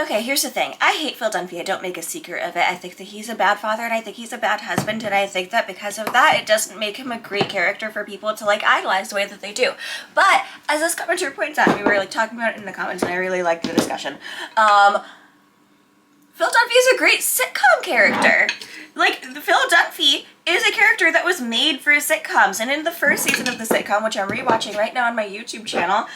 Okay, here's the thing. I hate Phil Dunphy. I don't make a secret of it. I think that he's a bad father, and I think he's a bad husband, and I think that because of that, it doesn't make him a great character for people to, like, idolize the way that they do. But, as this commenter points out, we were, like, talking about it in the comments, and I really liked the discussion. Phil Dunphy is a great sitcom character. Like, Phil Dunphy is a character that was made for sitcoms, and in the first season of the sitcom, which I'm rewatching right now on my YouTube channel,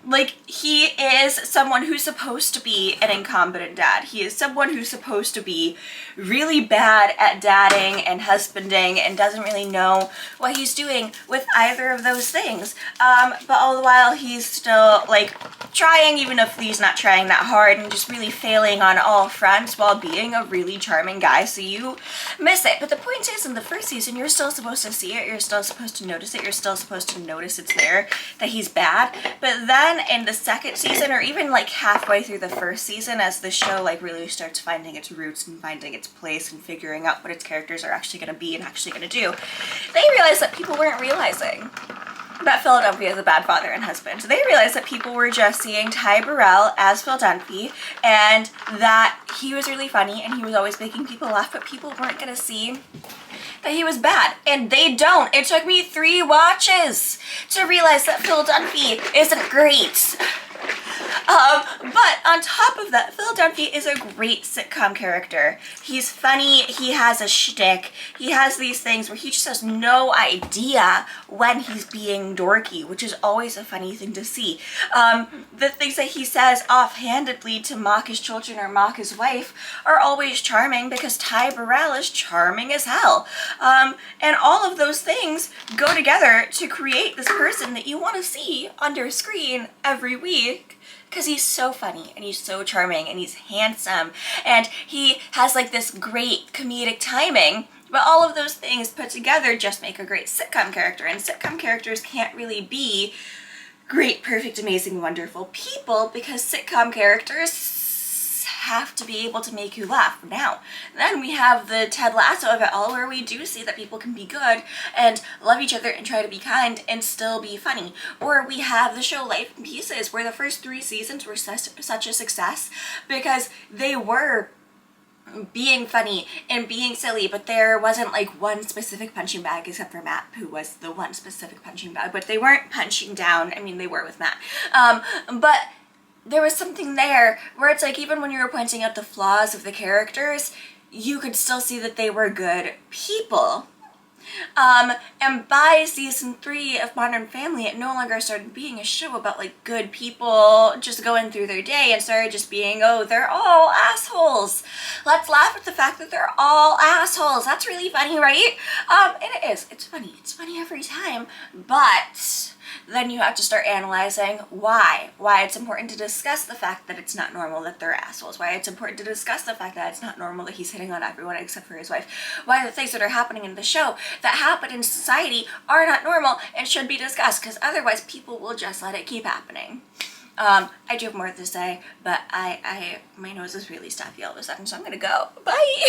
like, he is someone who's supposed to be an incompetent dad. He is someone who's supposed to be really bad at dadding and husbanding and doesn't really know what he's doing with either of those things. But all the while, he's still, like, trying, even if he's not trying that hard, and just really failing on all fronts while being a really charming guy, so you miss it. But the point is, in the first season, you're still supposed to see it, you're still supposed to notice it, you're still supposed to notice it's there, that he's bad. But then in the second season, or even like halfway through the first season, as the show like really starts finding its roots and finding its place and figuring out what its characters are actually going to be and actually going to do, they realized that people weren't realizing that Phil Dunphy is a bad father and husband. They realized that people were just seeing Ty Burrell as Phil Dunphy, and that he was really funny and he was always making people laugh, but people weren't going to see that he was bad. And they don't. It took me 3 watches to realize that Phil Dunphy isn't great. But on top of that, Phil Dunphy is a great sitcom character. He's funny, he has a shtick, he has these things where he just has no idea when he's being dorky, which is always a funny thing to see. The things that he says offhandedly to mock his children or mock his wife are always charming because Ty Burrell is charming as hell. And all of those things go together to create this person that you want to see on your screen every week. Because he's so funny, and he's so charming, and he's handsome, and he has like this great comedic timing. But all of those things put together just make a great sitcom character, and sitcom characters can't really be great, perfect, amazing, wonderful people because sitcom characters have to be able to make you laugh. Now, then we have the Ted Lasso of it all, where we do see that people can be good and love each other and try to be kind and still be funny. Or we have the show Life in Pieces, where the first 3 seasons were such a success because they were being funny and being silly, but there wasn't like one specific punching bag, except for Matt, who was the one specific punching bag, but they weren't punching down. I mean, they were with Matt. But there was something there where it's like, even when you were pointing out the flaws of the characters, you could still see that they were good people. And by season 3 of Modern Family, it no longer started being a show about like good people just going through their day, and started just being, oh, they're all assholes. Let's laugh at the fact that they're all assholes. That's really funny, right? And it is. It's funny. It's funny every time. But then you have to start analyzing why it's important to discuss the fact that it's not normal that they're assholes, why it's important to discuss the fact that it's not normal that he's hitting on everyone except for his wife, why the things that are happening in the show that happen in society are not normal and should be discussed, because otherwise people will just let it keep happening. I do have more to say, but my nose is really stuffy all of a sudden, so I'm gonna go. Bye!